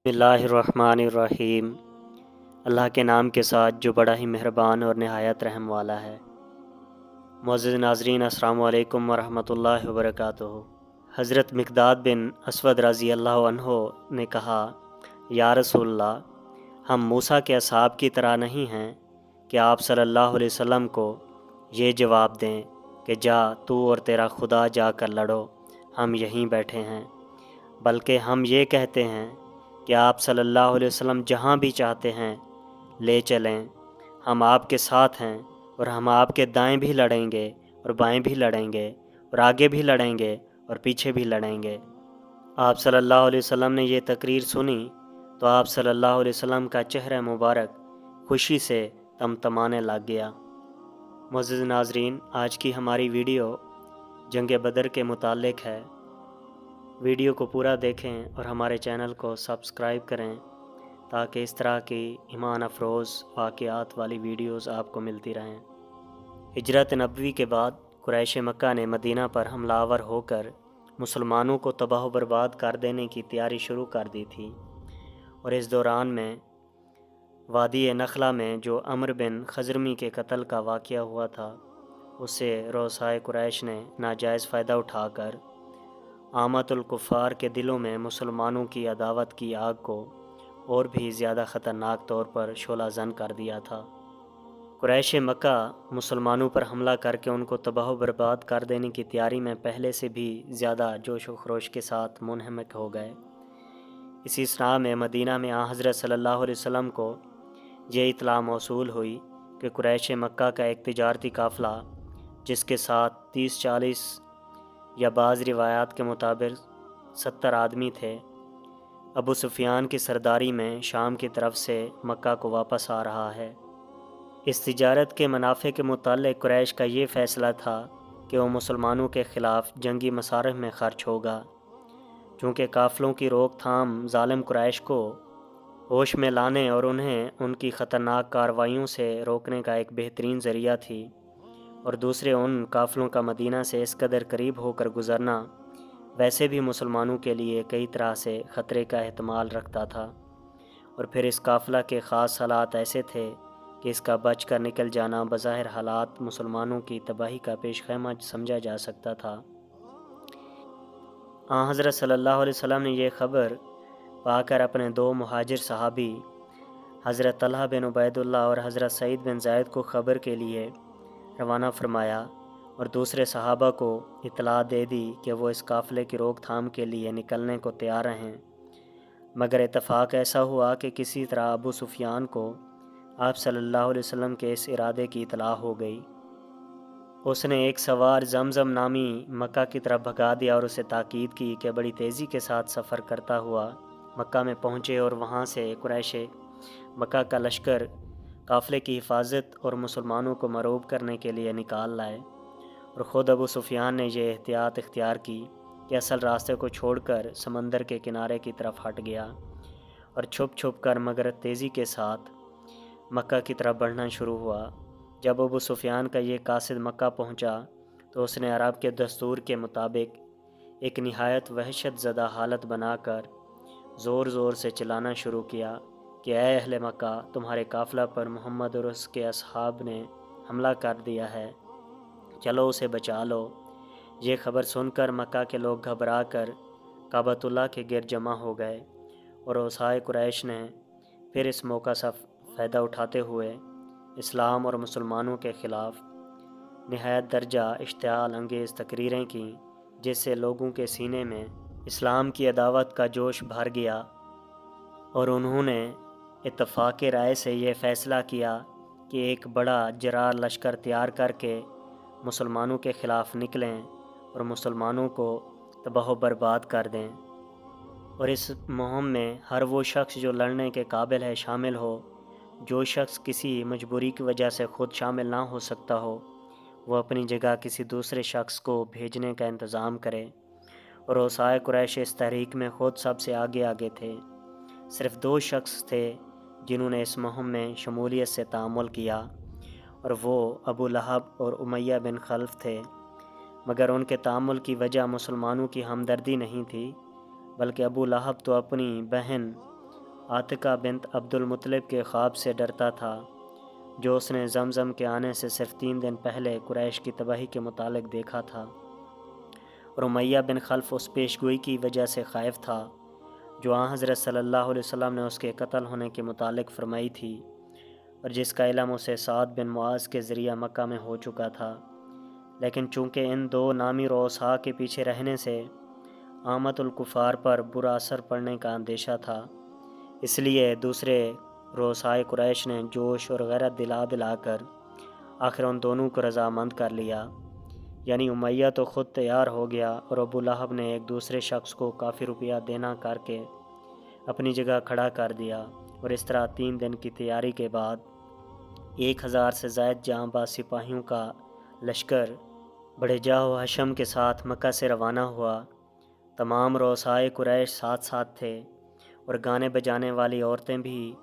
بسم اللہ الرحمن الرحیم۔ اللہ کے نام کے ساتھ جو بڑا ہی مہربان اور نہایت رحم والا ہے۔ معزز ناظرین، السلام علیکم ورحمۃ اللہ وبرکاتہ۔ حضرت مقداد بن اسود رضی اللہ عنہ نے کہا، یا رسول اللہ، ہم موسیٰ کے اصحاب کی طرح نہیں ہیں کہ آپ صلی اللہ علیہ وسلم کو یہ جواب دیں کہ جا تو اور تیرا خدا جا کر لڑو، ہم یہیں بیٹھے ہیں، بلکہ ہم یہ کہتے ہیں کہ آپ صلی اللہ علیہ وسلم جہاں بھی چاہتے ہیں لے چلیں، ہم آپ کے ساتھ ہیں، اور ہم آپ کے دائیں بھی لڑیں گے اور بائیں بھی لڑیں گے اور آگے بھی لڑیں گے اور پیچھے بھی لڑیں گے۔ آپ صلی اللہ علیہ وسلم نے یہ تقریر سنی تو آپ صلی اللہ علیہ وسلم کا چہرہ مبارک خوشی سے تمتمانے لگ گیا۔ معزز ناظرین، آج کی ہماری ویڈیو جنگ بدر کے متعلق ہے۔ ویڈیو کو پورا دیکھیں اور ہمارے چینل کو سبسکرائب کریں تاکہ اس طرح کی ایمان افروز واقعات والی ویڈیوز آپ کو ملتی رہیں۔ ہجرت نبوی کے بعد قریش مکہ نے مدینہ پر حملہ آور ہو کر مسلمانوں کو تباہ و برباد کر دینے کی تیاری شروع کر دی تھی، اور اس دوران میں وادی نخلہ میں جو عمرو بن خزرمی کے قتل کا واقعہ ہوا تھا، اس سے رؤسائے قریش نے ناجائز فائدہ اٹھا کر عامت الکفار کے دلوں میں مسلمانوں کی عداوت کی آگ کو اور بھی زیادہ خطرناک طور پر شعلہ زن کر دیا تھا۔ قریش مکہ مسلمانوں پر حملہ کر کے ان کو تباہ و برباد کر دینے کی تیاری میں پہلے سے بھی زیادہ جوش و خروش کے ساتھ منہمک ہو گئے۔ اسی اثناء میں مدینہ میں حضرت صلی اللہ علیہ وسلم کو یہ اطلاع موصول ہوئی کہ قریش مکہ کا ایک تجارتی قافلہ، جس کے ساتھ 30-40 یا بعض روایات کے مطابق 70 آدمی تھے، ابو سفیان کی سرداری میں شام کی طرف سے مکہ کو واپس آ رہا ہے۔ اس تجارت کے منافع کے متعلق قریش کا یہ فیصلہ تھا کہ وہ مسلمانوں کے خلاف جنگی مصارف میں خرچ ہوگا، چونکہ قافلوں کی روک تھام ظالم قریش کو ہوش میں لانے اور انہیں ان کی خطرناک کارروائیوں سے روکنے کا ایک بہترین ذریعہ تھی، اور دوسرے ان قافلوں کا مدینہ سے اس قدر قریب ہو کر گزرنا ویسے بھی مسلمانوں کے لیے کئی طرح سے خطرے کا احتمال رکھتا تھا، اور پھر اس قافلہ کے خاص حالات ایسے تھے کہ اس کا بچ کر نکل جانا بظاہر حالات مسلمانوں کی تباہی کا پیش خیمہ سمجھا جا سکتا تھا۔ حضرت صلی اللہ علیہ وسلم نے یہ خبر پا کر اپنے 2 مہاجر صحابی حضرت طلحہ بن عبید اللہ اور حضرت سعید بن زید کو خبر کے لیے روانہ فرمایا، اور دوسرے صحابہ کو اطلاع دے دی کہ وہ اس قافلے کی روک تھام کے لیے نکلنے کو تیار ہیں، مگر اتفاق ایسا ہوا کہ کسی طرح ابو سفیان کو آپ صلی اللہ علیہ وسلم کے اس ارادے کی اطلاع ہو گئی۔ اس نے ایک سوار زمزم نامی مکہ کی طرف بھگا دیا اور اسے تاکید کی کہ بڑی تیزی کے ساتھ سفر کرتا ہوا مکہ میں پہنچے اور وہاں سے قریش مکہ کا لشکر قافلے کی حفاظت اور مسلمانوں کو مرعوب کرنے کے لیے نکال لائے، اور خود ابو سفیان نے یہ احتیاط اختیار کی کہ اصل راستے کو چھوڑ کر سمندر کے کنارے کی طرف ہٹ گیا اور چھپ چھپ کر مگر تیزی کے ساتھ مکہ کی طرف بڑھنا شروع ہوا۔ جب ابو سفیان کا یہ قاصد مکہ پہنچا تو اس نے عرب کے دستور کے مطابق ایک نہایت وحشت زدہ حالت بنا کر زور زور سے چلانا شروع کیا کہ اے اہل مکہ، تمہارے قافلہ پر محمد اور اس کے اصحاب نے حملہ کر دیا ہے، چلو اسے بچا لو۔ یہ خبر سن کر مکہ کے لوگ گھبرا کر کعبۃ اللہ کے گرد جمع ہو گئے، اور رؤسائے قریش نے پھر اس موقع سے فائدہ اٹھاتے ہوئے اسلام اور مسلمانوں کے خلاف نہایت درجہ اشتعال انگیز تقریریں کیں، جس سے لوگوں کے سینے میں اسلام کی عداوت کا جوش بھر گیا، اور انہوں نے اتفاق رائے سے یہ فیصلہ کیا کہ ایک بڑا جرار لشکر تیار کر کے مسلمانوں کے خلاف نکلیں اور مسلمانوں کو تباہ و برباد کر دیں، اور اس مہم میں ہر وہ شخص جو لڑنے کے قابل ہے شامل ہو۔ جو شخص کسی مجبوری کی وجہ سے خود شامل نہ ہو سکتا ہو، وہ اپنی جگہ کسی دوسرے شخص کو بھیجنے کا انتظام کرے، اور رؤسائے قریش اس تحریک میں خود سب سے آگے تھے۔ صرف 2 شخص تھے جنہوں نے اس مہم میں شمولیت سے تعامل کیا، اور وہ ابو لہب اور امیہ بن خلف تھے، مگر ان کے تعامل کی وجہ مسلمانوں کی ہمدردی نہیں تھی، بلکہ ابو لہب تو اپنی بہن عاتقہ بنت عبد المطلب کے خواب سے ڈرتا تھا جو اس نے زمزم کے آنے سے صرف 3 دن پہلے قریش کی تباہی کے متعلق دیکھا تھا، اور امیہ بن خلف اس پیشگوئی کی وجہ سے خائف تھا جو آن حضرت صلی اللہ علیہ وسلم نے اس کے قتل ہونے کے متعلق فرمائی تھی، اور جس کا علم اسے سعد بن معاذ کے ذریعہ مکہ میں ہو چکا تھا۔ لیکن چونکہ ان 2 نامی رؤساء کے پیچھے رہنے سے عامت الکفار پر برا اثر پڑنے کا اندیشہ تھا، اس لیے دوسرے رؤسائے قریش نے جوش اور غیرت دلا کر آخر ان دونوں کو رضامند کر لیا، یعنی امیہ تو خود تیار ہو گیا اور ابو لہب نے ایک دوسرے شخص کو کافی روپیہ دینا کر کے اپنی جگہ کھڑا کر دیا، اور اس طرح 3 دن کی تیاری کے بعد 1000 سے زائد جاں باز سپاہیوں کا لشکر بڑے جاہ و حشم کے ساتھ مکہ سے روانہ ہوا۔ تمام رؤسائے قریش ساتھ ساتھ تھے، اور گانے بجانے والی عورتیں بھی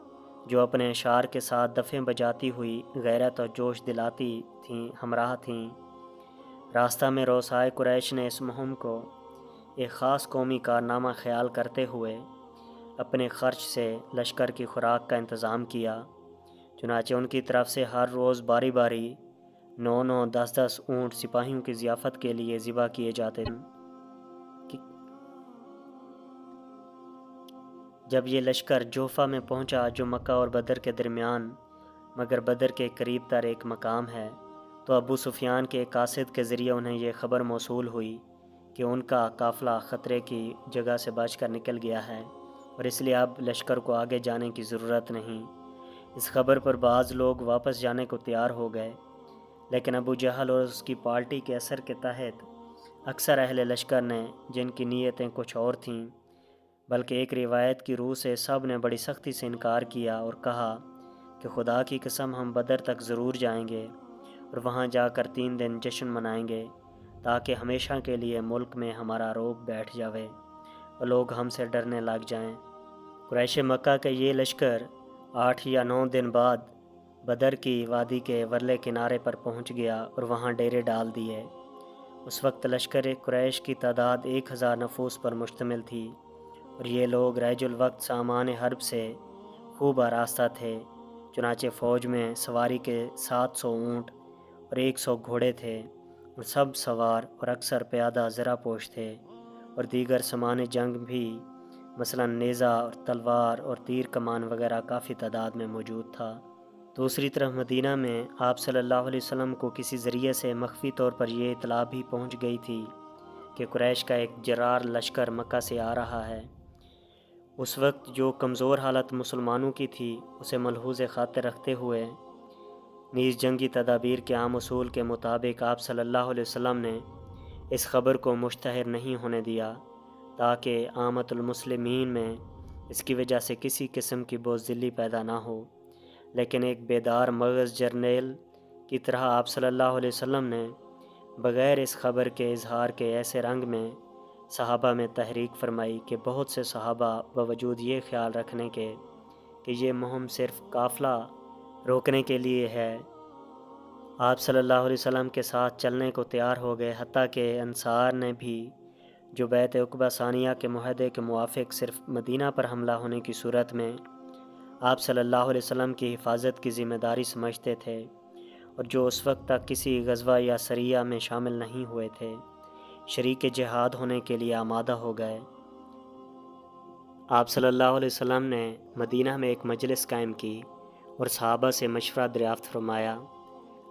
جو اپنے اشعار کے ساتھ دفیں بجاتی ہوئی غیرت اور جوش دلاتی تھیں ہمراہ تھیں۔ راستہ میں رؤسائے قریش نے اس مہم کو ایک خاص قومی کارنامہ خیال کرتے ہوئے اپنے خرچ سے لشکر کی خوراک کا انتظام کیا، چنانچہ ان کی طرف سے ہر روز باری باری 9 10 اونٹ سپاہیوں کی ضیافت کے لیے ذبح کیے جاتے تھے۔ جب یہ لشکر جوفہ میں پہنچا جو مکہ اور بدر کے درمیان مگر بدر کے قریب تر ایک مقام ہے، تو ابو سفیان کے ایک قاصد کے ذریعے انہیں یہ خبر موصول ہوئی کہ ان کا قافلہ خطرے کی جگہ سے بچ کر نکل گیا ہے، اور اس لیے اب لشکر کو آگے جانے کی ضرورت نہیں۔ اس خبر پر بعض لوگ واپس جانے کو تیار ہو گئے، لیکن ابو جہل اور اس کی پارٹی کے اثر کے تحت اکثر اہل لشکر نے، جن کی نیتیں کچھ اور تھیں، بلکہ ایک روایت کی روح سے سب نے بڑی سختی سے انکار کیا اور کہا کہ خدا کی قسم ہم بدر تک ضرور جائیں گے اور وہاں جا کر 3 دن جشن منائیں گے تاکہ ہمیشہ کے لیے ملک میں ہمارا رعب بیٹھ جاوے اور لوگ ہم سے ڈرنے لگ جائیں۔ قریش مکہ کا یہ لشکر 8 یا 9 دن بعد بدر کی وادی کے ورلے کنارے پر پہنچ گیا اور وہاں ڈیرے ڈال دیے۔ اس وقت لشکر قریش کی تعداد 1000 نفوس پر مشتمل تھی، اور یہ لوگ رحج الوقت سامان حرب سے خوب آراستہ تھے، چنانچہ فوج میں سواری کے 700 اونٹ اور 100 گھوڑے تھے، اور سب سوار اور اکثر پیادہ زرہ پوش تھے، اور دیگر سامان جنگ بھی مثلا نیزہ اور تلوار اور تیر کمان وغیرہ کافی تعداد میں موجود تھا۔ دوسری طرف مدینہ میں آپ صلی اللہ علیہ وسلم کو کسی ذریعے سے مخفی طور پر یہ اطلاع بھی پہنچ گئی تھی کہ قریش کا ایک جرار لشکر مکہ سے آ رہا ہے۔ اس وقت جو کمزور حالت مسلمانوں کی تھی اسے ملحوظ خاطر رکھتے ہوئے نیز جنگی تدابیر کے عام اصول کے مطابق آپ صلی اللہ علیہ وسلم نے اس خبر کو مشتہر نہیں ہونے دیا تاکہ عامت المسلمین میں اس کی وجہ سے کسی قسم کی بزدلی پیدا نہ ہو، لیکن ایک بیدار مغز جرنیل کی طرح آپ صلی اللہ علیہ وسلم نے بغیر اس خبر کے اظہار کے ایسے رنگ میں صحابہ میں تحریک فرمائی کہ بہت سے صحابہ باوجود یہ خیال رکھنے کے کہ یہ مہم صرف قافلہ روکنے کے لیے ہے، آپ صلی اللہ علیہ وسلم کے ساتھ چلنے کو تیار ہو گئے، حتیٰ کہ انصار نے بھی جو بیعت عقبہ ثانیہ کے معاہدے کے موافق صرف مدینہ پر حملہ ہونے کی صورت میں آپ صلی اللہ علیہ وسلم کی حفاظت کی ذمہ داری سمجھتے تھے، اور جو اس وقت تک کسی غزوہ یا سریہ میں شامل نہیں ہوئے تھے، شریک جہاد ہونے کے لیے آمادہ ہو گئے۔ آپ صلی اللہ علیہ وسلم نے مدینہ میں ایک مجلس قائم کی اور صحابہ سے مشورہ دریافت فرمایا۔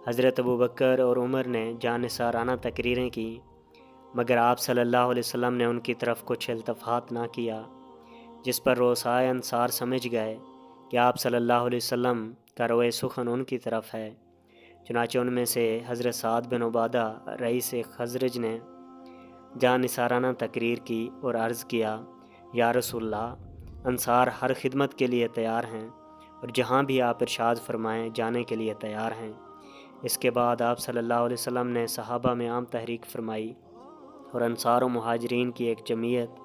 حضرت ابوبکر اور عمر نے جانثارانہ تقریریں کی، مگر آپ صلی اللہ علیہ وسلم نے ان کی طرف کچھ التفات نہ کیا، جس پر رؤسائے انصار سمجھ گئے کہ آپ صلی اللہ علیہ وسلم کا روئے سخن ان کی طرف ہے۔ چنانچہ ان میں سے حضرت سعد بن عبادہ رئیس خزرج نے جانثارانہ تقریر کی اور عرض کیا، یا رسول اللہ، انصار ہر خدمت کے لیے تیار ہیں اور جہاں بھی آپ ارشاد فرمائیں جانے کے لیے تیار ہیں۔ اس کے بعد آپ صلی اللہ علیہ وسلم نے صحابہ میں عام تحریک فرمائی اور انصار و مہاجرین کی ایک جمعیت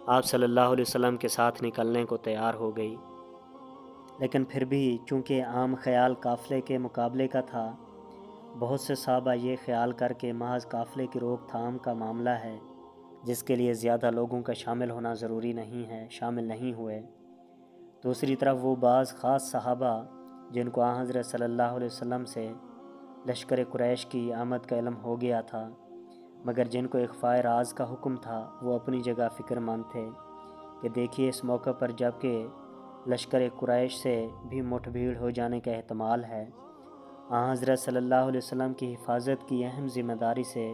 آپ صلی اللہ علیہ وسلم کے ساتھ نکلنے کو تیار ہو گئی، لیکن پھر بھی چونکہ عام خیال قافلے کے مقابلے کا تھا، بہت سے صحابہ یہ خیال کر کے محض قافلے کی روک تھام کا معاملہ ہے جس کے لیے زیادہ لوگوں کا شامل ہونا ضروری نہیں ہے، شامل نہیں ہوئے۔ دوسری طرف وہ بعض خاص صحابہ جن کو حضرت صلی اللہ علیہ وسلم سے لشکر قریش کی آمد کا علم ہو گیا تھا، مگر جن کو اخفاء راز کا حکم تھا، وہ اپنی جگہ فکر مند تھے کہ دیکھیے اس موقع پر جب کہ لشکر قریش سے بھی مٹھ بھیڑ ہو جانے کا احتمال ہے، حضرت صلی اللہ علیہ وسلم کی حفاظت کی اہم ذمہ داری سے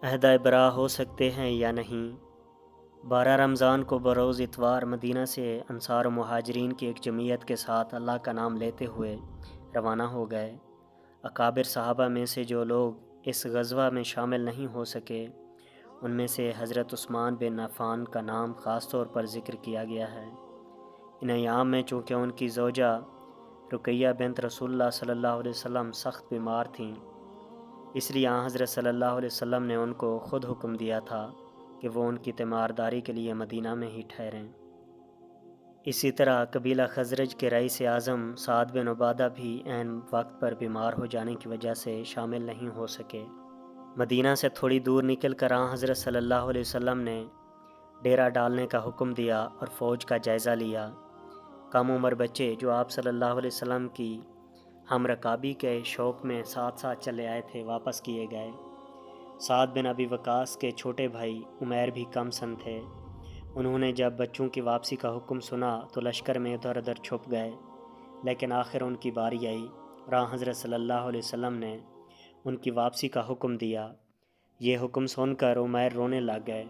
عہدہ برا ہو سکتے ہیں یا نہیں۔ 12 رمضان کو بروز اتوار مدینہ سے انصار و مہاجرین کی ایک جمعیت کے ساتھ اللہ کا نام لیتے ہوئے روانہ ہو گئے۔ اکابر صحابہ میں سے جو لوگ اس غزوہ میں شامل نہیں ہو سکے، ان میں سے حضرت عثمان بن عفان کا نام خاص طور پر ذکر کیا گیا ہے۔ ان ایام میں چونکہ ان کی زوجہ رقیہ بنت رسول اللہ صلی اللہ علیہ وسلم سخت بیمار تھیں، اس لیے حضرت صلی اللہ علیہ وسلم نے ان کو خود حکم دیا تھا کہ وہ ان کی تیمارداری کے لیے مدینہ میں ہی ٹھہریں۔ اسی طرح قبیلہ خزرج کے رئیس اعظم سعد بن عبادہ بھی عین وقت پر بیمار ہو جانے کی وجہ سے شامل نہیں ہو سکے۔ مدینہ سے تھوڑی دور نکل کر حضرت صلی اللہ علیہ وسلم نے ڈیرہ ڈالنے کا حکم دیا اور فوج کا جائزہ لیا۔ کم عمر بچے جو آپ صلی اللہ علیہ وسلم کی ہم رکابی کے شوق میں ساتھ ساتھ چلے آئے تھے، واپس کیے گئے۔ سعد بن ابی وقاص کے چھوٹے بھائی عمیر بھی کم سن تھے۔ انہوں نے جب بچوں کی واپسی کا حکم سنا تو لشکر میں ادھر ادھر چھپ گئے، لیکن آخر ان کی باری آئی اور حضرت صلی اللہ علیہ وسلم نے ان کی واپسی کا حکم دیا۔ یہ حکم سن کر عمیر رونے لگ گئے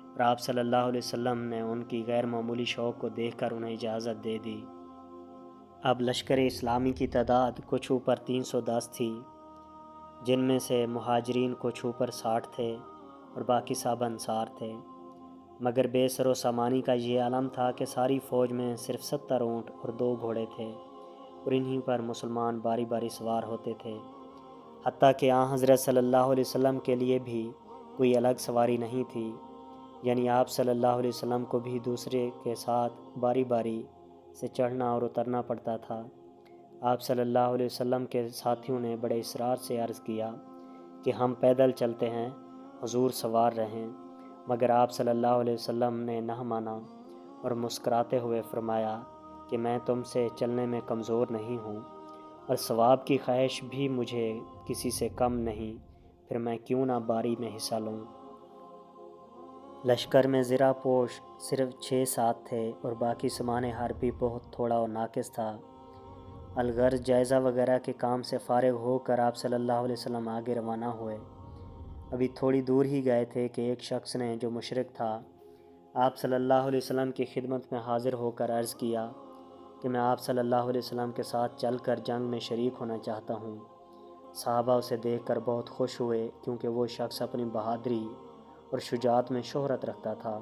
اور آپ صلی اللہ علیہ وسلم نے ان کی غیر معمولی شوق کو دیکھ کر انہیں اجازت دے دی۔ اب لشکر اسلامی کی تعداد کچھ اوپر 310 تھی، جن میں سے مہاجرین کچھ اوپر 60 تھے اور باقی سب انصار تھے، مگر بے سر و سامانی کا یہ عالم تھا کہ ساری فوج میں صرف 70 اونٹ اور 2 گھوڑے تھے اور انہی پر مسلمان باری باری سوار ہوتے تھے، حتیٰ کہ حضرت صلی اللہ علیہ وسلم کے لیے بھی کوئی الگ سواری نہیں تھی، یعنی آپ صلی اللہ علیہ وسلم کو بھی دوسرے کے ساتھ باری باری سے چڑھنا اور اترنا پڑتا تھا۔ آپ صلی اللہ علیہ وسلم کے ساتھیوں نے بڑے اصرار سے عرض کیا کہ ہم پیدل چلتے ہیں، حضور سوار رہیں، مگر آپ صلی اللہ علیہ وسلم نے نہ مانا اور مسکراتے ہوئے فرمایا کہ میں تم سے چلنے میں کمزور نہیں ہوں اور ثواب کی خواہش بھی مجھے کسی سے کم نہیں، پھر میں کیوں نہ باری میں حصہ لوں۔ لشکر میں زرہ پوش صرف 6-7 تھے اور باقی سامان حربی بہت تھوڑا اور ناقص تھا۔ الغرض جائزہ وغیرہ کے کام سے فارغ ہو کر آپ صلی اللہ علیہ وسلم آگے روانہ ہوئے۔ ابھی تھوڑی دور ہی گئے تھے کہ ایک شخص نے جو مشرک تھا، آپ صلی اللہ علیہ وسلم کی خدمت میں حاضر ہو کر عرض کیا کہ میں آپ صلی اللہ علیہ وسلم کے ساتھ چل کر جنگ میں شریک ہونا چاہتا ہوں۔ صحابہ اسے دیکھ کر بہت خوش ہوئے کیونکہ وہ شخص اپنی بہادری اور شجاعت میں شہرت رکھتا تھا،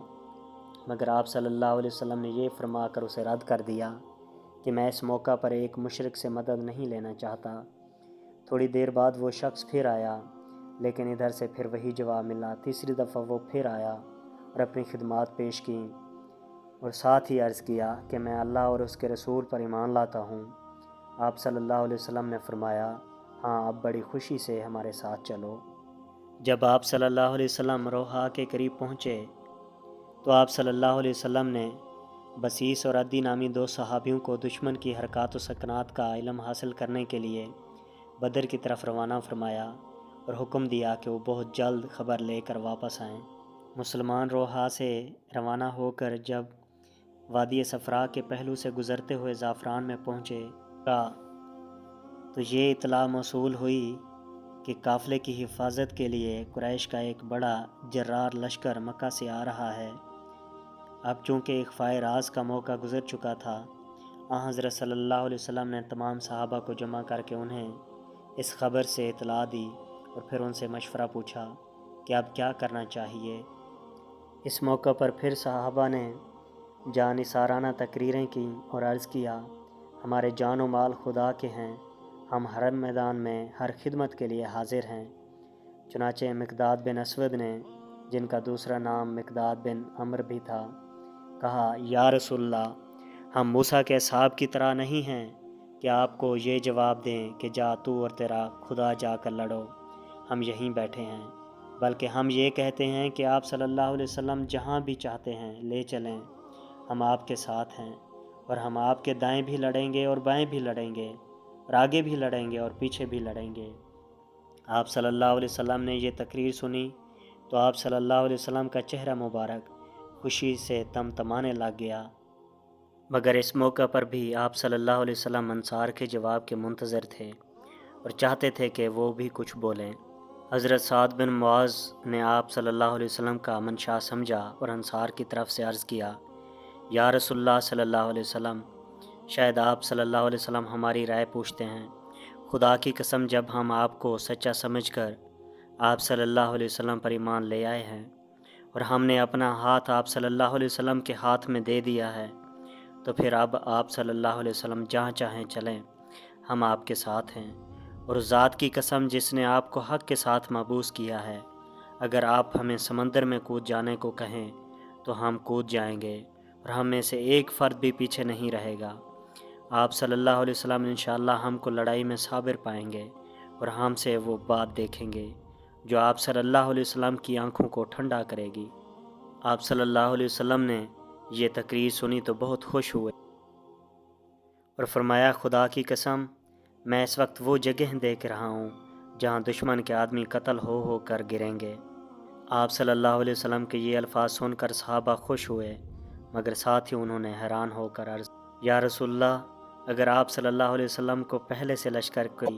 مگر آپ صلی اللہ علیہ وسلم نے یہ فرما کر اسے رد کر دیا کہ میں اس موقع پر ایک مشرک سے مدد نہیں لینا چاہتا۔ تھوڑی دیر بعد وہ شخص پھر آیا، لیکن ادھر سے پھر وہی جواب ملا۔ تیسری دفعہ وہ پھر آیا اور اپنی خدمات پیش کیں اور ساتھ ہی عرض کیا کہ میں اللہ اور اس کے رسول پر ایمان لاتا ہوں۔ آپ صلی اللہ علیہ وسلم نے فرمایا، ہاں اب بڑی خوشی سے ہمارے ساتھ چلو۔ جب آپ صلی اللہ علیہ وسلم روحا کے قریب پہنچے تو آپ صلی اللہ علیہ وسلم نے بسیس اور عدی نامی 2 صحابیوں کو دشمن کی حرکات و سکنات کا علم حاصل کرنے کے لیے بدر کی طرف روانہ فرمایا اور حکم دیا کہ وہ بہت جلد خبر لے کر واپس آئیں۔ مسلمان روحا سے روانہ ہو کر جب وادی صفرا کے پہلو سے گزرتے ہوئے زعفران میں پہنچے تو یہ اطلاع موصول ہوئی کہ قافلے کی حفاظت کے لیے قریش کا ایک بڑا جرار لشکر مکہ سے آ رہا ہے۔ اب چونکہ اخفاء راز کا موقع گزر چکا تھا، حضرت صلی اللہ علیہ وسلم نے تمام صحابہ کو جمع کر کے انہیں اس خبر سے اطلاع دی اور پھر ان سے مشورہ پوچھا کہ اب کیا کرنا چاہیے۔ اس موقع پر پھر صحابہ نے جانثارانہ تقریریں کیں اور عرض کیا، ہمارے جان و مال خدا کے ہیں، ہم حرم میدان میں ہر خدمت کے لیے حاضر ہیں۔ چنانچہ مقداد بن اسود نے، جن کا دوسرا نام مقداد بن عمر بھی تھا، کہا، یا رسول اللہ، ہم موسیٰ کے اصحاب کی طرح نہیں ہیں کہ آپ کو یہ جواب دیں کہ جا تو اور تیرا خدا جا کر لڑو، ہم یہیں بیٹھے ہیں، بلکہ ہم یہ کہتے ہیں کہ آپ صلی اللہ علیہ وسلم جہاں بھی چاہتے ہیں لے چلیں، ہم آپ کے ساتھ ہیں، اور ہم آپ کے دائیں بھی لڑیں گے اور بائیں بھی لڑیں گے اور آگے بھی لڑیں گے اور پیچھے بھی لڑیں گے۔ آپ صلی اللہ علیہ وسلم نے یہ تقریر سنی تو آپ صلی اللہ علیہ وسلم کا چہرہ مبارک خوشی سے تمتمانے لگ گیا، مگر اس موقع پر بھی آپ صلی اللہ علیہ وسلم انصار کے جواب کے منتظر تھے اور چاہتے تھے کہ وہ بھی کچھ بولیں۔ حضرت سعد بن معاذ نے آپ صلی اللہ علیہ وسلم کا منشا سمجھا اور انصار کی طرف سے عرض کیا، یا رسول اللہ صلی اللہ علیہ وسلم، شاید آپ صلی اللہ علیہ وسلم ہماری رائے پوچھتے ہیں۔ خدا کی قسم، جب ہم آپ کو سچا سمجھ کر آپ صلی اللہ علیہ وسلم پر ایمان لے آئے ہیں اور ہم نے اپنا ہاتھ آپ صلی اللہ علیہ وسلم کے ہاتھ میں دے دیا ہے، تو پھر اب آپ صلی اللہ علیہ وسلم جہاں چاہیں چلیں، ہم آپ کے ساتھ ہیں۔ اور اس ذات کی قسم جس نے آپ کو حق کے ساتھ مبعوث کیا ہے، اگر آپ ہمیں سمندر میں کود جانے کو کہیں تو ہم کود جائیں گے اور ہم میں سے ایک فرد بھی پیچھے نہیں رہے گا۔ آپ صلی اللہ علیہ وسلم انشاءاللہ ہم کو لڑائی میں صابر پائیں گے اور ہم سے وہ بات دیکھیں گے جو آپ صلی اللہ علیہ وسلم کی آنکھوں کو ٹھنڈا کرے گی۔ آپ صلی اللہ علیہ وسلم نے یہ تقریر سنی تو بہت خوش ہوئے اور فرمایا، خدا کی قسم، میں اس وقت وہ جگہ دیکھ رہا ہوں جہاں دشمن کے آدمی قتل ہو کر گریں گے۔ آپ صلی اللہ علیہ وسلم کے یہ الفاظ سن کر صحابہ خوش ہوئے، مگر ساتھ ہی انہوں نے حیران ہو کر عرض، یا رسول اللہ، اگر آپ صلی اللہ علیہ وسلم کو پہلے سے لشکر کی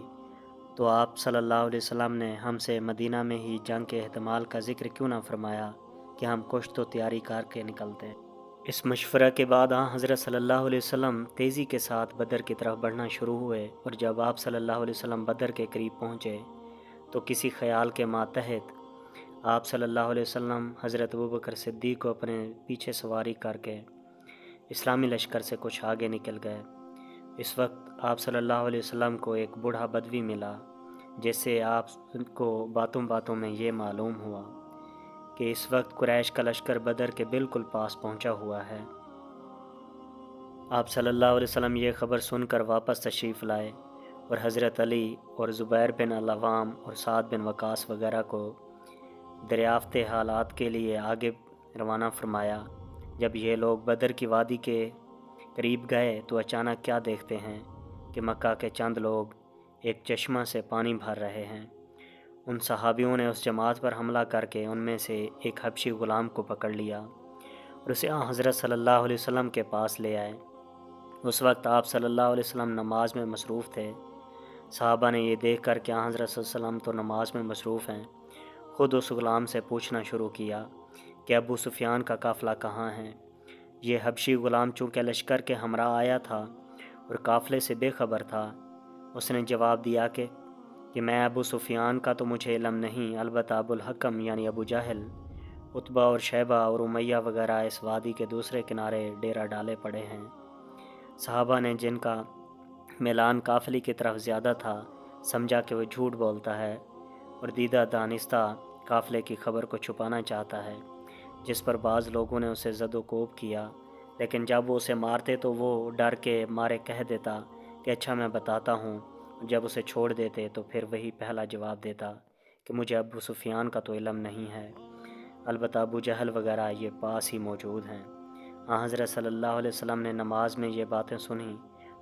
تو آپ صلی اللہ علیہ وسلم نے ہم سے مدینہ میں ہی جنگ کے احتمال کا ذکر کیوں نہ فرمایا کہ ہم کچھ تو تیاری کر کے نکلتے۔ اس مشورہ کے بعد حضرت صلی اللہ علیہ وسلم تیزی کے ساتھ بدر کی طرف بڑھنا شروع ہوئے، اور جب آپ صلی اللہ علیہ وسلم بدر کے قریب پہنچے تو کسی خیال کے ماتحت آپ صلی اللہ علیہ وسلم حضرت ابوبکر صدیق کو اپنے پیچھے سواری کر کے اسلامی لشکر سے کچھ آگے نکل گئے۔ اس وقت آپ صلی اللہ علیہ وسلم کو ایک بوڑھا بدوی ملا، جس سے آپ کو باتوں باتوں میں یہ معلوم ہوا کہ اس وقت قریش کا لشکر بدر کے بالکل پاس پہنچا ہوا ہے۔ آپ صلی اللہ علیہ وسلم یہ خبر سن کر واپس تشریف لائے اور حضرت علی اور زبیر بن العوام اور سعد بن وقاص وغیرہ کو دریافت حالات کے لیے آگے روانہ فرمایا۔ جب یہ لوگ بدر کی وادی کے قریب گئے تو اچانک کیا دیکھتے ہیں کہ مکہ کے چند لوگ ایک چشمہ سے پانی بھر رہے ہیں۔ ان صحابیوں نے اس جماعت پر حملہ کر کے ان میں سے ایک حبشی غلام کو پکڑ لیا اور اسے حضرت صلی اللہ علیہ وسلم کے پاس لے آئے۔ اس وقت آپ صلی اللہ علیہ وسلم نماز میں مصروف تھے۔ صحابہ نے یہ دیکھ کر کہ حضرت صلی اللہ علیہ وسلم تو نماز میں مصروف ہیں، خود اس غلام سے پوچھنا شروع کیا کہ ابو سفیان کا قافلہ کہاں ہے۔ یہ حبشی غلام چونکہ لشکر کے ہمراہ آیا تھا اور قافلے سے بے خبر تھا، اس نے جواب دیا کہ میں ابو سفیان کا تو مجھے علم نہیں، البتہ ابو الحکم یعنی ابو جہل، عتبہ اور شیبہ اور امیہ وغیرہ اس وادی کے دوسرے کنارے ڈیرا ڈالے پڑے ہیں۔ صحابہ نے، جن کا میلان قافلے کی طرف زیادہ تھا، سمجھا کہ وہ جھوٹ بولتا ہے اور دیدہ دانستہ قافلے کی خبر کو چھپانا چاہتا ہے، جس پر بعض لوگوں نے اسے زد و کوب کیا، لیکن جب وہ اسے مارتے تو وہ ڈر کے مارے کہہ دیتا کہ اچھا میں بتاتا ہوں، جب اسے چھوڑ دیتے تو پھر وہی پہلا جواب دیتا کہ مجھے ابو سفیان کا تو علم نہیں ہے، البتہ ابو جہل وغیرہ یہ پاس ہی موجود ہیں۔ حضرت صلی اللہ علیہ وسلم نے نماز میں یہ باتیں سنی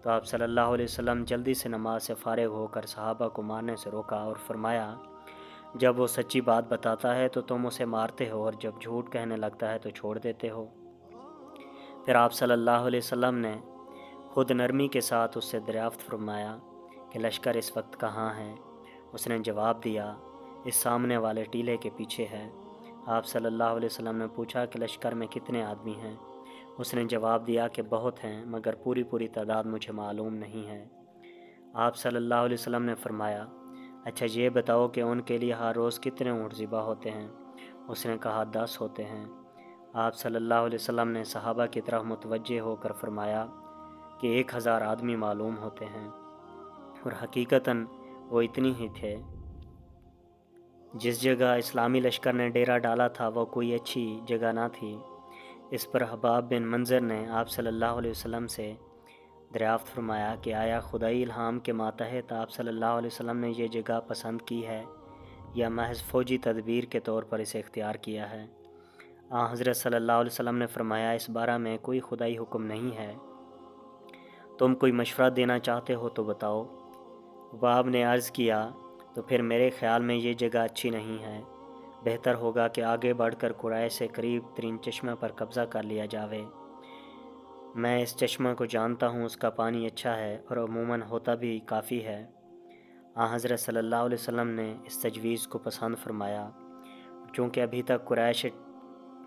تو آپ صلی اللہ علیہ وسلم جلدی سے نماز سے فارغ ہو کر صحابہ کو مارنے سے روکا اور فرمایا، جب وہ سچی بات بتاتا ہے تو تم اسے مارتے ہو اور جب جھوٹ کہنے لگتا ہے تو چھوڑ دیتے ہو۔ پھر آپ صلی اللہ علیہ وسلم نے خود نرمی کے ساتھ اس سے دریافت فرمایا کہ لشکر اس وقت کہاں ہے۔ اس نے جواب دیا، اس سامنے والے ٹیلے کے پیچھے ہے۔ آپ صلی اللہ علیہ وسلم نے پوچھا کہ لشکر میں کتنے آدمی ہیں؟ اس نے جواب دیا کہ بہت ہیں، مگر پوری تعداد مجھے معلوم نہیں ہے۔ آپ صلی اللہ علیہ وسلم نے فرمایا، اچھا یہ بتاؤ کہ ان کے لیے ہر روز کتنے اونٹ ذبح ہوتے ہیں؟ اس نے کہا 10 ہوتے ہیں۔ آپ صلی اللہ علیہ وسلم نے صحابہ کی طرف متوجہ ہو کر فرمایا کہ 1000 آدمی معلوم ہوتے ہیں، اور حقیقتاً وہ اتنی ہی تھے۔ جس جگہ اسلامی لشکر نے ڈیرا ڈالا تھا وہ کوئی اچھی جگہ نہ تھی۔ اس پر حباب بن منظر نے آپ صلی اللہ علیہ وسلم سے دریافت فرمایا کہ آیا خدائی الہام کے ماتحت آپ صلی اللہ علیہ وسلم نے یہ جگہ پسند کی ہے یا محض فوجی تدبیر کے طور پر اسے اختیار کیا ہے؟ حضرت صلی اللہ علیہ وسلم نے فرمایا، اس بارہ میں کوئی خدائی حکم نہیں ہے، تم کوئی مشورہ دینا چاہتے ہو تو بتاؤ۔ حباب نے عرض کیا تو پھر میرے خیال میں یہ جگہ اچھی نہیں ہے، بہتر ہوگا کہ آگے بڑھ کر قریش سے قریب ترین چشمہ پر قبضہ کر لیا جاوے۔ میں اس چشمہ کو جانتا ہوں، اس کا پانی اچھا ہے اور عموماً ہوتا بھی کافی ہے۔ حضرت صلی اللہ علیہ وسلم نے اس تجویز کو پسند فرمایا۔ چونکہ ابھی تک قریش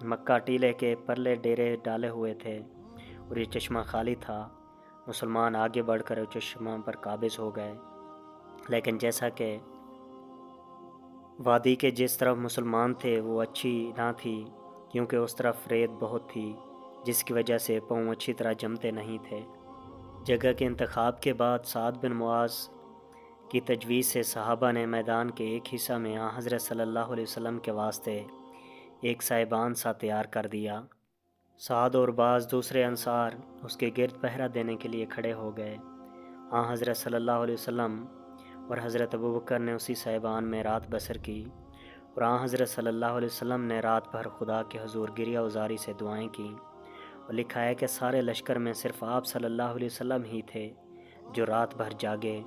مکہ ٹیلے کے پرلے ڈیرے ڈالے ہوئے تھے اور یہ چشمہ خالی تھا، مسلمان آگے بڑھ کر چشمہ پر قابض ہو گئے۔ لیکن جیسا کہ وادی کے جس طرف مسلمان تھے وہ اچھی نہ تھی، کیونکہ اس طرف ریت بہت تھی، جس کی وجہ سے پاؤں اچھی طرح جمتے نہیں تھے۔ جگہ کے انتخاب کے بعد سعد بن معاذ کی تجویز سے صحابہ نے میدان کے ایک حصہ میں حضرت صلی اللہ علیہ وسلم کے واسطے ایک سائبان سا تیار کر دیا۔ سعد اور بعض دوسرے انصار اس کے گرد پہرہ دینے کے لیے کھڑے ہو گئے۔ حضرت صلی اللہ علیہ وسلم اور حضرت ابوبکر نے اسی سائبان میں رات بسر کی، اور حضرت صلی اللہ علیہ وسلم نے رات بھر خدا کے حضور گریہ وزاری سے دعائیں کیں، اور لکھا ہے کہ سارے لشکر میں صرف آپ صلی اللہ علیہ وسلم ہی تھے جو رات بھر جاگے،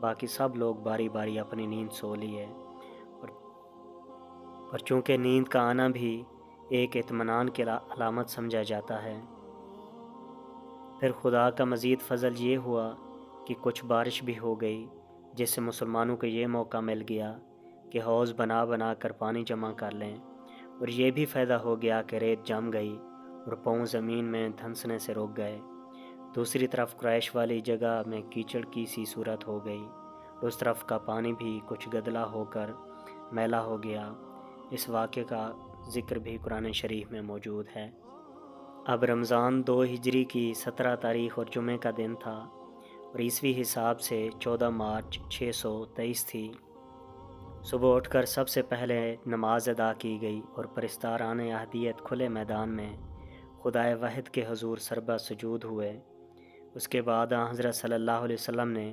باقی سب لوگ باری باری اپنی نیند سو لیے۔ اور چونکہ نیند کا آنا بھی ایک اطمینان کی علامت سمجھا جاتا ہے۔ پھر خدا کا مزید فضل یہ ہوا کہ کچھ بارش بھی ہو گئی، جس سے مسلمانوں کو یہ موقع مل گیا کہ حوض بنا بنا کر پانی جمع کر لیں، اور یہ بھی فائدہ ہو گیا کہ ریت جم گئی اور پاؤں زمین میں دھنسنے سے رک گئے۔ دوسری طرف قریش والی جگہ میں کیچڑ کی سی صورت ہو گئی، اس طرف کا پانی بھی کچھ گدلا ہو کر میلا ہو گیا۔ اس واقعے کا ذکر بھی قرآن شریف میں موجود ہے۔ اب رمضان 2 ہجری کی 17 تاریخ اور جمعہ کا دن تھا، اور عیسوی حساب سے 14 مارچ 623 تھی۔ صبح اٹھ کر سب سے پہلے نماز ادا کی گئی اور پرستاران اہدیت کھلے میدان میں خدائے واحد کے حضور سربہ سجود ہوئے۔ اس کے بعد حضرت صلی اللہ علیہ وسلم نے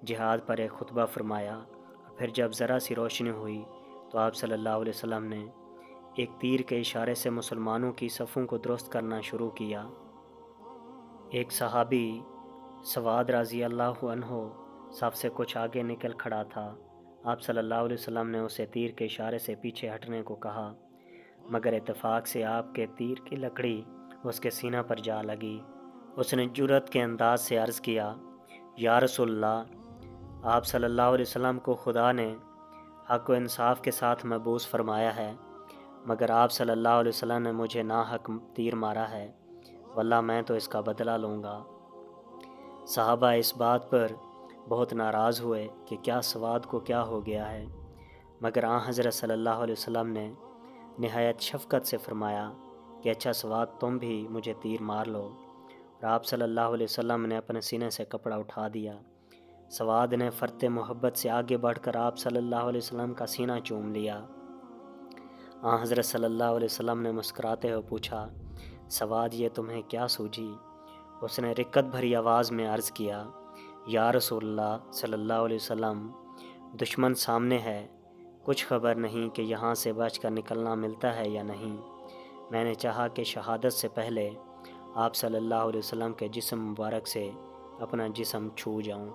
جہاد پر ایک خطبہ فرمایا، اور پھر جب ذرا سی روشنی ہوئی تو آپ صلی اللہ علیہ وسلم نے ایک تیر کے اشارے سے مسلمانوں کی صفوں کو درست کرنا شروع کیا۔ ایک صحابی سواد رضی اللہ عنہ سب سے کچھ آگے نکل کھڑا تھا۔ آپ صلی اللہ علیہ وسلم نے اسے تیر کے اشارے سے پیچھے ہٹنے کو کہا، مگر اتفاق سے آپ کے تیر کی لکڑی اس کے سینہ پر جا لگی۔ اس نے جرأت کے انداز سے عرض کیا، یا رسول اللہ، آپ صلی اللہ علیہ وسلم کو خدا نے حق و انصاف کے ساتھ مبعوث فرمایا ہے، مگر آپ صلی اللہ علیہ وسلم نے مجھے ناحق تیر مارا ہے، واللہ میں تو اس کا بدلہ لوں گا۔ صحابہ اس بات پر بہت ناراض ہوئے کہ کیا سواد کو کیا ہو گیا ہے، مگر حضرت صلی اللہ علیہ وسلم نے نہایت شفقت سے فرمایا کہ اچھا سواد، تم بھی مجھے تیر مار لو، اور آپ صلی اللہ علیہ وسلم نے اپنے سینے سے کپڑا اٹھا دیا۔ سواد نے فرط محبت سے آگے بڑھ کر آپ صلی اللہ علیہ وسلم کا سینہ چوم لیا۔ حضرت صلی اللہ علیہ وسلم نے مسکراتے ہوئے پوچھا، سواد، یہ تمہیں کیا سوجھی؟ اس نے رقت بھری آواز میں عرض کیا، یا رسول اللہ صلی اللہ علیہ وسلم، دشمن سامنے ہے، کچھ خبر نہیں کہ یہاں سے بچ کر نکلنا ملتا ہے یا نہیں۔ میں نے چاہا کہ شہادت سے پہلے آپ صلی اللہ علیہ وسلم کے جسم مبارک سے اپنا جسم چھو جاؤں۔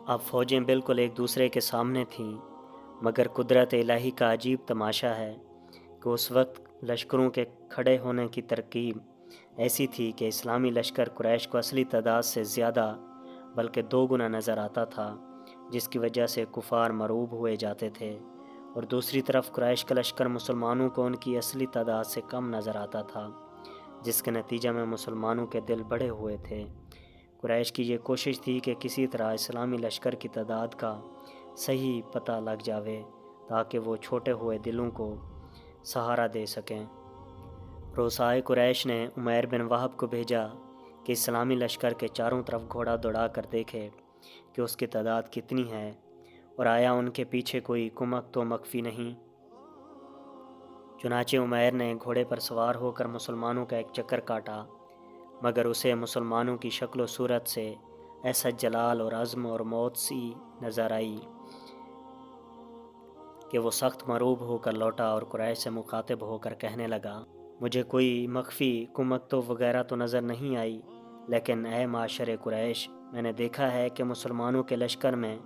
اب فوجیں بالکل ایک دوسرے کے سامنے تھیں، مگر قدرت الہی کا عجیب تماشا ہے کہ اس وقت لشکروں کے کھڑے ہونے کی ترکیب ایسی تھی کہ اسلامی لشکر قریش کو اصلی تعداد سے زیادہ بلکہ 2 گنا نظر آتا تھا، جس کی وجہ سے کفار مرعوب ہوئے جاتے تھے، اور دوسری طرف قریش کا لشکر مسلمانوں کو ان کی اصلی تعداد سے کم نظر آتا تھا، جس کے نتیجہ میں مسلمانوں کے دل بڑھے ہوئے تھے۔ قریش کی یہ کوشش تھی کہ کسی طرح اسلامی لشکر کی تعداد کا صحیح پتہ لگ جاوے تاکہ وہ چھوٹے ہوئے دلوں کو سہارا دے سکیں۔ رؤسائے قریش نے عمیر بن وہب کو بھیجا کہ اسلامی لشکر کے چاروں طرف گھوڑا دوڑا کر دیکھے کہ اس کی تعداد کتنی ہے، اور آیا ان کے پیچھے کوئی کمک تو مخفی نہیں۔ چنانچہ عمیر نے گھوڑے پر سوار ہو کر مسلمانوں کا ایک چکر کاٹا، مگر اسے مسلمانوں کی شکل و صورت سے ایسا جلال اور عزم اور موت سی نظر آئی کہ وہ سخت مرعوب ہو کر لوٹا اور قریش سے مخاطب ہو کر کہنے لگا، مجھے کوئی مخفی کمک تو وغیرہ تو نظر نہیں آئی، لیکن اے معاشر قریش، میں نے دیکھا ہے کہ مسلمانوں کے لشکر میں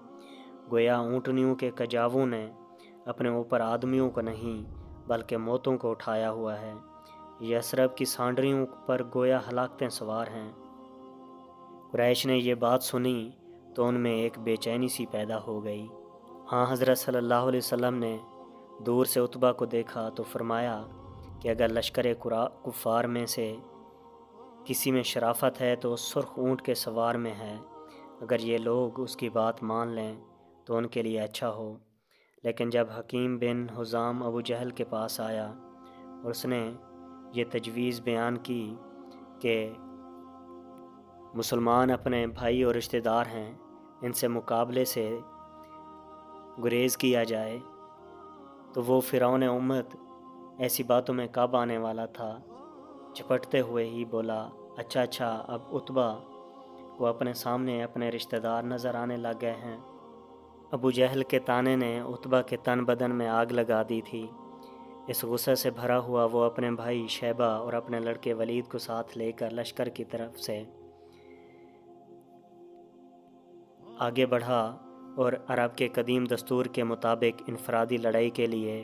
گویا اونٹنیوں کے کجاووں نے اپنے اوپر آدمیوں کو نہیں بلکہ موتوں کو اٹھایا ہوا ہے۔ یثرب کی سانڈریوں پر گویا ہلاکتیں سوار ہیں۔ قریش نے یہ بات سنی تو ان میں ایک بے چینی سی پیدا ہو گئی۔ ہاں حضرت صلی اللہ علیہ وسلم نے دور سے عتبہ کو دیکھا تو فرمایا کہ اگر لشکر کفار میں سے کسی میں شرافت ہے تو اس سرخ اونٹ کے سوار میں ہے، اگر یہ لوگ اس کی بات مان لیں تو ان کے لیے اچھا ہو۔ لیکن جب حکیم بن حزام ابو جہل کے پاس آیا اور اس نے یہ تجویز بیان کی کہ مسلمان اپنے بھائی اور رشتہ دار ہیں، ان سے مقابلے سے گریز کیا جائے، تو وہ فرعون امت ایسی باتوں میں کب آنے والا تھا، چپٹتے ہوئے ہی بولا، اچھا اب عتبہ کو اپنے سامنے اپنے رشتہ دار نظر آنے لگ گئے ہیں۔ ابو جہل کے طانے نے عتبہ کے تن بدن میں آگ لگا دی تھی۔ اس غصے سے بھرا ہوا وہ اپنے بھائی شیبہ اور اپنے لڑکے ولید کو ساتھ لے کر لشکر کی طرف سے آگے بڑھا اور عرب کے قدیم دستور کے مطابق انفرادی لڑائی کے لیے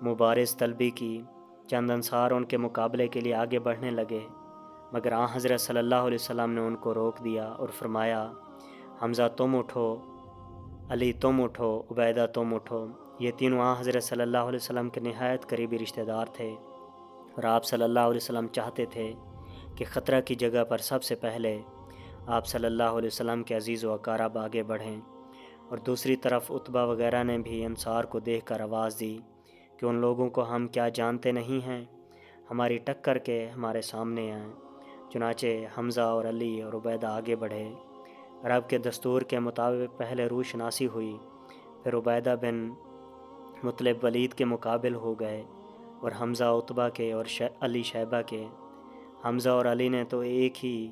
مبارز طلبی کی۔ چند انصار ان کے مقابلے کے لیے آگے بڑھنے لگے، مگر آن حضرت صلی اللہ علیہ وسلم نے ان کو روک دیا اور فرمایا، حمزہ تم اٹھو، علی تم اٹھو، عبیدہ تم اٹھو۔ یہ تینوں آن حضرت صلی اللہ علیہ وسلم کے نہایت قریبی رشتہ دار تھے، اور آپ صلی اللہ علیہ وسلم چاہتے تھے کہ خطرہ کی جگہ پر سب سے پہلے آپ صلی اللہ علیہ وسلم کے عزیز و اقارب آگے بڑھیں۔ اور دوسری طرف عتبہ وغیرہ نے بھی انصار کو دیکھ کر آواز دی کہ ان لوگوں کو ہم کیا جانتے نہیں ہیں، ہماری ٹکر کے ہمارے سامنے آئیں۔ چنانچہ حمزہ اور علی اور عبیدہ آگے بڑھے۔ عرب کے دستور کے مطابق پہلے روح شناسی ہوئی، پھر عبیدہ بن مطلب ولید کے مقابل ہو گئے، اور حمزہ عتبہ کے اور علی شیبہ کے۔ حمزہ اور علی نے تو ایک ہی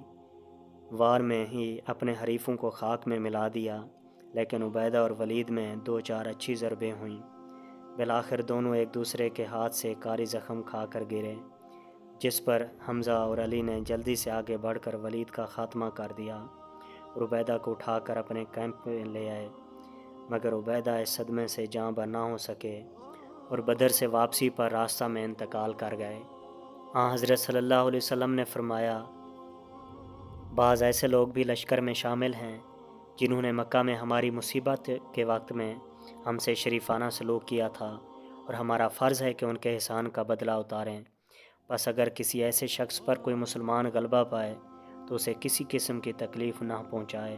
وار میں ہی اپنے حریفوں کو خاک میں ملا دیا، لیکن عبیدہ اور ولید میں 2-4 اچھی ضربیں ہوئیں۔ بالآخر دونوں ایک دوسرے کے ہاتھ سے کاری زخم کھا کر گرے، جس پر حمزہ اور علی نے جلدی سے آگے بڑھ کر ولید کا خاتمہ کر دیا اور عبیدہ کو اٹھا کر اپنے کیمپ میں لے آئے، مگر عبیدہ اس صدمے سے جاں بر نہ ہو سکے اور بدر سے واپسی پر راستہ میں انتقال کر گئے۔ آن حضرت صلی اللہ علیہ وسلم نے فرمایا، بعض ایسے لوگ بھی لشکر میں شامل ہیں جنہوں نے مکہ میں ہماری مصیبت کے وقت میں ہم سے شریفانہ سلوک کیا تھا، اور ہمارا فرض ہے کہ ان کے احسان کا بدلہ اتاریں۔ بس اگر کسی ایسے شخص پر کوئی مسلمان غلبہ پائے تو اسے کسی قسم کی تکلیف نہ پہنچائے۔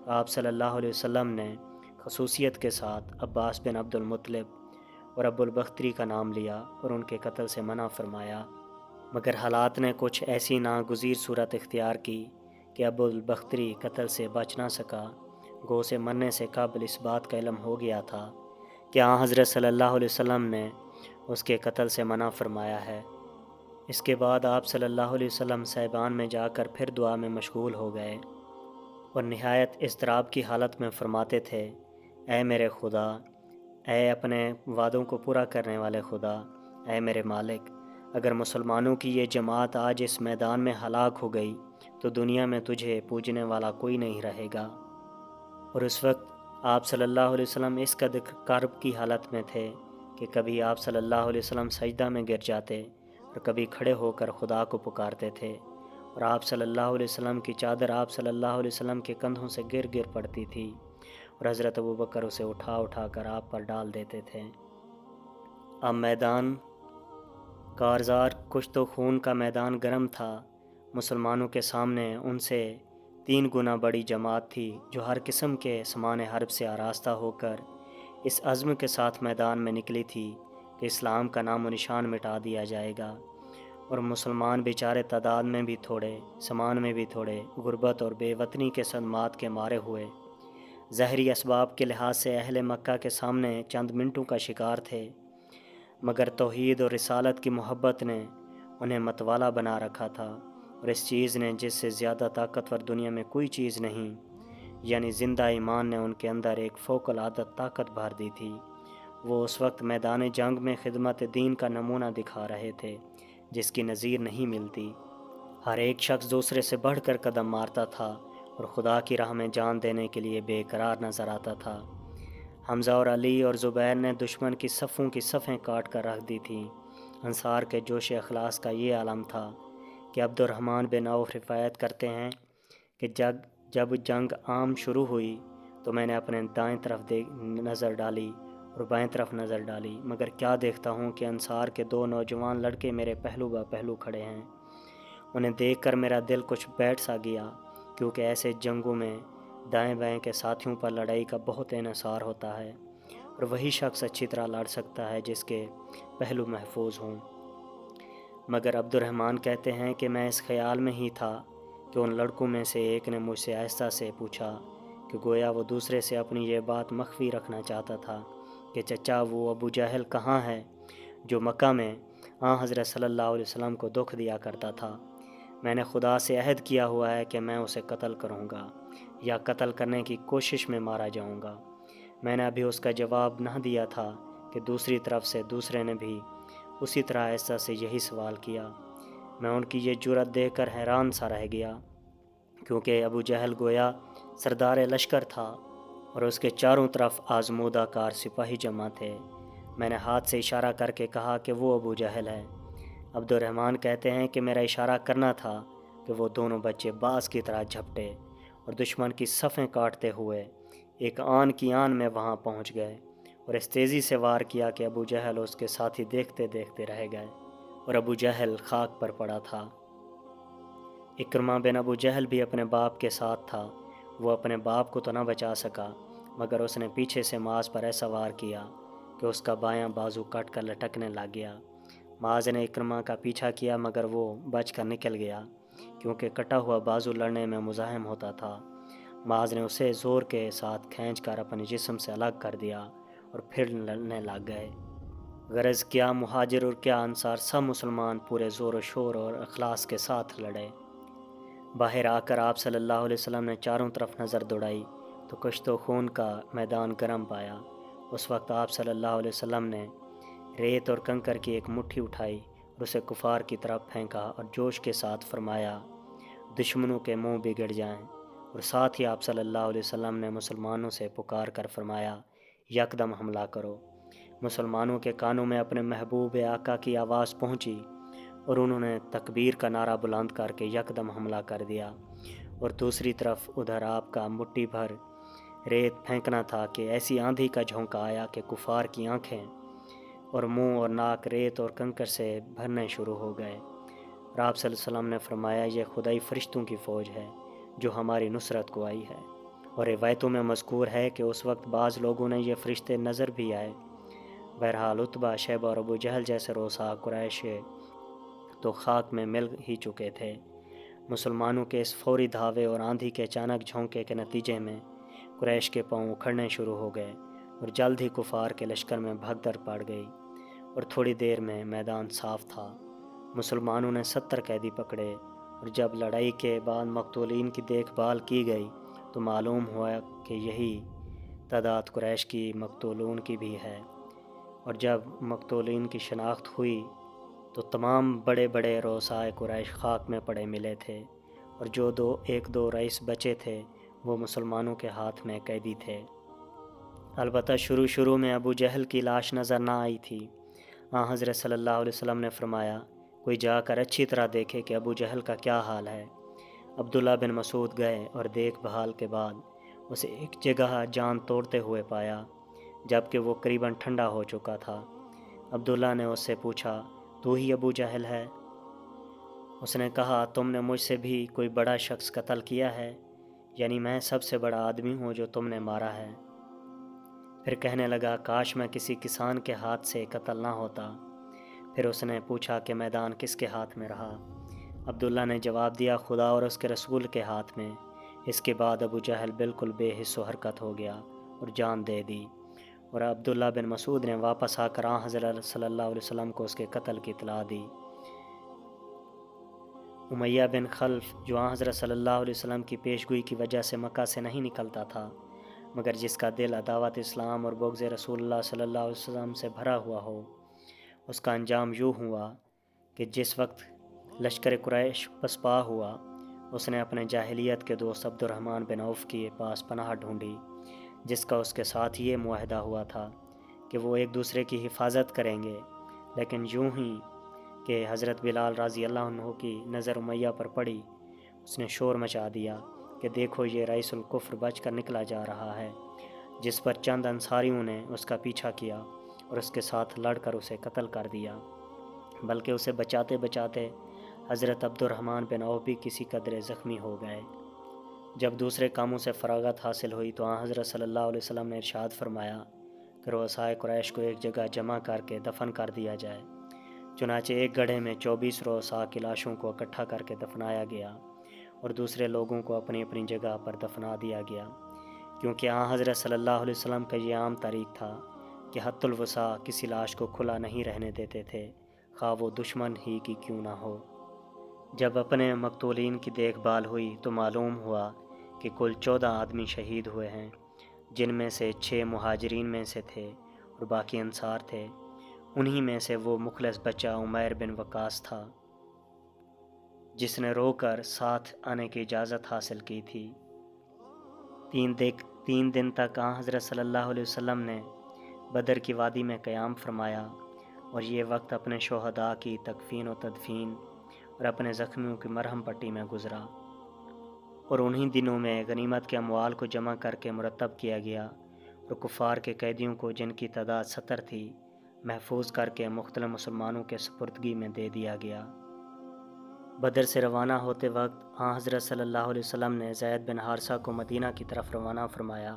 تو آپ صلی اللہ علیہ وسلم نے خصوصیت کے ساتھ عباس بن عبد المطلب اور ابو البختری کا نام لیا اور ان کے قتل سے منع فرمایا، مگر حالات نے کچھ ایسی ناگزیر صورت اختیار کی کہ ابو البختری قتل سے بچ نہ سکا۔ گو سے مرنے سے قبل اس بات کا علم ہو گیا تھا کہ آن حضرت صلی اللہ علیہ وسلم نے اس کے قتل سے منع فرمایا ہے۔ اس کے بعد آپ صلی اللہ علیہ وسلم صیبان میں جا کر پھر دعا میں مشغول ہو گئے اور نہایت اضطراب کی حالت میں فرماتے تھے، اے میرے خدا، اے اپنے وعدوں کو پورا کرنے والے خدا، اے میرے مالک، اگر مسلمانوں کی یہ جماعت آج اس میدان میں ہلاک ہو گئی تو دنیا میں تجھے پوجنے والا کوئی نہیں رہے گا۔ اور اس وقت آپ صلی اللہ علیہ وسلم اس قدر کرب کی حالت میں تھے کہ کبھی آپ صلی اللہ علیہ وسلم سجدہ میں گر جاتے اور کبھی کھڑے ہو کر خدا کو پکارتے تھے، اور آپ صلی اللہ علیہ وسلم کی چادر آپ صلی اللہ علیہ وسلم کے کندھوں سے گر پڑتی تھی، اور حضرت ابوبکر اسے اٹھا کر آپ پر ڈال دیتے تھے۔ اب میدان کارزار کشت و خون کا میدان گرم تھا۔ مسلمانوں کے سامنے ان سے 3 گنا بڑی جماعت تھی جو ہر قسم کے سامان حرب سے آراستہ ہو کر اس عزم کے ساتھ میدان میں نکلی تھی کہ اسلام کا نام و نشان مٹا دیا جائے گا، اور مسلمان بیچارے تعداد میں بھی تھوڑے، سامان میں بھی تھوڑے، غربت اور بے وطنی کے صدمات کے مارے ہوئے، ظاہری اسباب کے لحاظ سے اہل مکہ کے سامنے چند منٹوں کا شکار تھے، مگر توحید اور رسالت کی محبت نے انہیں متوالا بنا رکھا تھا، اور اس چیز نے جس سے زیادہ طاقتور دنیا میں کوئی چیز نہیں، یعنی زندہ ایمان نے ان کے اندر ایک فوق العادت طاقت بھر دی تھی۔ وہ اس وقت میدان جنگ میں خدمت دین کا نمونہ دکھا رہے تھے جس کی نظیر نہیں ملتی۔ ہر ایک شخص دوسرے سے بڑھ کر قدم مارتا تھا اور خدا کی راہ میں جان دینے کے لیے بے قرار نظر آتا تھا۔ حمزہ اور علی اور زبیر نے دشمن کی صفوں کی صفیں کاٹ کر رکھ دی تھیں۔ انصار کے جوش اخلاص کا یہ عالم تھا کہ عبد الرحمن بن عوف روایت کرتے ہیں کہ جب جنگ عام شروع ہوئی تو میں نے اپنے دائیں طرف نظر ڈالی اور بائیں طرف نظر ڈالی، مگر کیا دیکھتا ہوں کہ انصار کے 2 نوجوان لڑکے میرے پہلو بہ پہلو کھڑے ہیں۔ انہیں دیکھ کر میرا دل کچھ بیٹھ سا گیا، کیونکہ ایسے جنگوں میں دائیں بائیں کے ساتھیوں پر لڑائی کا بہت انحصار ہوتا ہے، اور وہی شخص اچھی طرح لڑ سکتا ہے جس کے پہلو محفوظ ہوں۔ مگر عبد الرحمن کہتے ہیں کہ میں اس خیال میں ہی تھا کہ ان لڑکوں میں سے ایک نے مجھ سے آہستہ سے پوچھا کہ گویا وہ دوسرے سے اپنی یہ بات مخفی رکھنا چاہتا تھا کہ چچا وہ ابو جہل کہاں ہے جو مکہ میں حضرت صلی اللہ علیہ وسلم کو دکھ دیا کرتا تھا؟ میں نے خدا سے عہد کیا ہوا ہے کہ میں اسے قتل کروں گا یا قتل کرنے کی کوشش میں مارا جاؤں گا۔ میں نے ابھی اس کا جواب نہ دیا تھا کہ دوسری طرف سے دوسرے نے بھی اسی طرح ایسا سے یہی سوال کیا۔ میں ان کی یہ جرأت دیکھ کر حیران سا رہ گیا، کیونکہ ابو جہل گویا سردار لشکر تھا اور اس کے چاروں طرف آزمودہ کار سپاہی جمع تھے۔ میں نے ہاتھ سے اشارہ کر کے کہا کہ وہ ابو جہل ہے۔ عبد الرحمن کہتے ہیں کہ میرا اشارہ کرنا تھا کہ وہ دونوں بچے باز کی طرح جھپٹے اور دشمن کی صفیں کاٹتے ہوئے ایک آن کی آن میں وہاں پہنچ گئے اور اس تیزی سے وار کیا کہ ابو جہل اس کے ساتھی دیکھتے دیکھتے رہ گئے اور ابو جہل خاک پر پڑا تھا۔ اکرمہ بن ابو جہل بھی اپنے باپ کے ساتھ تھا۔ وہ اپنے باپ کو تو نہ بچا سکا، مگر اس نے پیچھے سے معاذ پر ایسا وار کیا کہ اس کا بایاں بازو کٹ کر لٹکنے لگ گیا۔ معاذ نے اکرمہ کا پیچھا کیا، مگر وہ بچ کر نکل گیا، کیونکہ کٹا ہوا بازو لڑنے میں مزاحم ہوتا تھا۔ معاذ نے اسے زور کے ساتھ کھینچ کر اپنے جسم سے الگ کر دیا اور پھر لڑنے لگ گئے۔ غرض کیا مہاجر اور کیا انصار، سب مسلمان پورے زور و شور اور اخلاص کے ساتھ لڑے۔ باہر آ کر آپ صلی اللہ علیہ وسلم نے چاروں طرف نظر دوڑائی تو کشت و خون کا میدان گرم پایا۔ اس وقت آپ صلی اللہ علیہ وسلم نے ریت اور کنکر کی ایک مٹھی اٹھائی اور اسے کفار کی طرف پھینکا اور جوش کے ساتھ فرمایا، دشمنوں کے منہ بگڑ جائیں۔ اور ساتھ ہی آپ صلی اللہ علیہ وسلم نے مسلمانوں سے پکار کر فرمایا، یکدم حملہ کرو۔ مسلمانوں کے کانوں میں اپنے محبوب آقا کی آواز پہنچی اور انہوں نے تکبیر کا نعرہ بلند کر کے یکدم حملہ کر دیا، اور دوسری طرف ادھر آپ کا مٹھی بھر ریت پھینکنا تھا کہ ایسی آندھی کا جھونکا آیا کہ کفار کی آنکھیں اور منہ اور ناک ریت اور کنکر سے بھرنے شروع ہو گئے، اور آپ صلی اللہ علیہ وسلم نے فرمایا، یہ خدائی فرشتوں کی فوج ہے جو ہماری نصرت کو آئی ہے۔ اور روایتوں میں مذکور ہے کہ اس وقت بعض لوگوں نے یہ فرشتے نظر بھی آئے۔ بہرحال عتبہ، شیبہ اور ابو جہل جیسے روسا قریش تو خاک میں مل ہی چکے تھے۔ مسلمانوں کے اس فوری دھاوے اور آندھی کے اچانک جھونکے کے نتیجے میں قریش کے پاؤں اکھڑنے شروع ہو گئے اور جلد ہی کفار کے لشکر میں بھگدڑ پڑ گئی، اور تھوڑی دیر میں میدان صاف تھا۔ مسلمانوں نے 70 قیدی پکڑے، اور جب لڑائی کے بعد مقتولین کی دیکھ بھال کی گئی تو معلوم ہوا کہ یہی تعداد قریش کی مقتولون کی بھی ہے۔ اور جب مقتولین کی شناخت ہوئی تو تمام بڑے بڑے رؤسائے قریش خاک میں پڑے ملے تھے، اور جو ایک دو رئیس بچے تھے وہ مسلمانوں کے ہاتھ میں قیدی تھے۔ البتہ شروع میں ابو جہل کی لاش نظر نہ آئی تھی۔ حضرت صلی اللہ علیہ وسلم نے فرمایا، کوئی جا کر اچھی طرح دیکھے کہ ابو جہل کا کیا حال ہے۔ عبداللہ بن مسعود گئے اور دیکھ بھال کے بعد اسے ایک جگہ جان توڑتے ہوئے پایا، جبکہ وہ قریباً ٹھنڈا ہو چکا تھا۔ عبداللہ نے اس سے پوچھا، تو ہی ابو جہل ہے؟ اس نے کہا، تم نے مجھ سے بھی کوئی بڑا شخص قتل کیا ہے؟ یعنی میں سب سے بڑا آدمی ہوں جو تم نے مارا ہے۔ پھر کہنے لگا، کاش میں کسی کسان کے ہاتھ سے قتل نہ ہوتا۔ پھر اس نے پوچھا کہ میدان کس کے ہاتھ میں رہا؟ عبداللہ نے جواب دیا، خدا اور اس کے رسول کے ہاتھ میں۔ اس کے بعد ابو جہل بالکل بے حس و حرکت ہو گیا اور جان دے دی، اور عبداللہ بن مسعود نے واپس آ کر حضرت صلی اللہ علیہ وسلم کو اس کے قتل کی اطلاع دی۔ امیہ بن خلف، جو حضرت صلی اللہ علیہ وسلم کی پیشگوئی کی وجہ سے مکہ سے نہیں نکلتا تھا، مگر جس کا دل عداوت اسلام اور بغض رسول اللہ صلی اللہ علیہ وسلم سے بھرا ہوا ہو، اس کا انجام یوں ہوا کہ جس وقت لشکر قریش پسپا ہوا۔ اس نے اپنے جاہلیت کے دوست عبد الرحمن بن عوف کے پاس پناہ ڈھونڈی، جس کا اس کے ساتھ یہ معاہدہ ہوا تھا کہ وہ ایک دوسرے کی حفاظت کریں گے۔ لیکن یوں ہی کہ حضرت بلال رضی اللہ عنہ کی نظر امیہ پر پڑی، اس نے شور مچا دیا کہ دیکھو یہ رئیس الکفر بچ کر نکلا جا رہا ہے، جس پر چند انصاریوں نے اس کا پیچھا کیا اور اس کے ساتھ لڑ کر اسے قتل کر دیا، بلکہ اسے بچاتے بچاتے حضرت عبد الرحمن بن عوف بھی کسی قدرے زخمی ہو گئے۔ جب دوسرے کاموں سے فراغت حاصل ہوئی تو حضرت صلی اللہ علیہ وسلم نے ارشاد فرمایا کہ رؤسائے قریش کو ایک جگہ جمع کر کے دفن کر دیا جائے۔ چنانچہ ایک گڑھے میں 24 رؤساء کی لاشوں کو اکٹھا کر کے دفنایا گیا اور دوسرے لوگوں کو اپنی اپنی جگہ پر دفنا دیا گیا، کیونکہ حضرت صلی اللہ علیہ وسلم کا یہ عام طریق تھا کہ حت الوسع کسی لاش کو کھلا نہیں رہنے دیتے تھے، خواہ وہ دشمن ہی کی کیوں نہ ہو۔ جب اپنے مقتولین کی دیکھ بھال ہوئی تو معلوم ہوا کہ کل 14 آدمی شہید ہوئے ہیں، جن میں سے 6 مہاجرین میں سے تھے اور باقی انصار تھے۔ انہی میں سے وہ مخلص بچہ عمیر بن وقاص تھا، جس نے رو کر ساتھ آنے کی اجازت حاصل کی تھی۔ 3 دن تک حضرت صلی اللہ علیہ وسلم نے بدر کی وادی میں قیام فرمایا اور یہ وقت اپنے شہداء کی تکفین و تدفین اور اپنے زخمیوں کی مرہم پٹی میں گزرا، اور انہی دنوں میں غنیمت کے اموال کو جمع کر کے مرتب کیا گیا اور کفار کے قیدیوں کو، جن کی تعداد 70 تھی، محفوظ کر کے مختلف مسلمانوں کے سپردگی میں دے دیا گیا۔ بدر سے روانہ ہوتے وقت حضرت صلی اللہ علیہ وسلم نے زید بن حارثہ کو مدینہ کی طرف روانہ فرمایا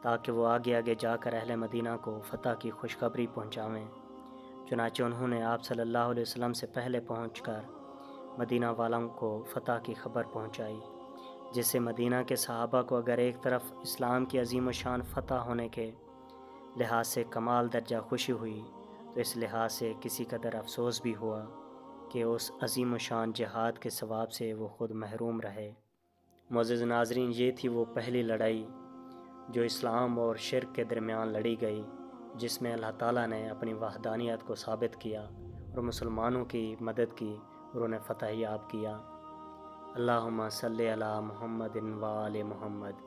تاکہ وہ آگے آگے جا کر اہل مدینہ کو فتح کی خوشخبری پہنچاویں۔ چنانچہ انہوں نے آپ صلی اللہ علیہ وسلم سے پہلے پہنچ کر مدینہ والوں کو فتح کی خبر پہنچائی، جس سے مدینہ کے صحابہ کو اگر ایک طرف اسلام کی عظیم و شان فتح ہونے کے لحاظ سے کمال درجہ خوشی ہوئی، تو اس لحاظ سے کسی قدر افسوس بھی ہوا کہ اس عظیم و شان جہاد کے ثواب سے وہ خود محروم رہے۔ معزز ناظرین، یہ تھی وہ پہلی لڑائی جو اسلام اور شرک کے درمیان لڑی گئی، جس میں اللہ تعالیٰ نے اپنی وحدانیت کو ثابت کیا اور مسلمانوں کی مدد کی اور انہیں فتح یاب کیا۔ اللہم صلی علی محمد و آل محمد۔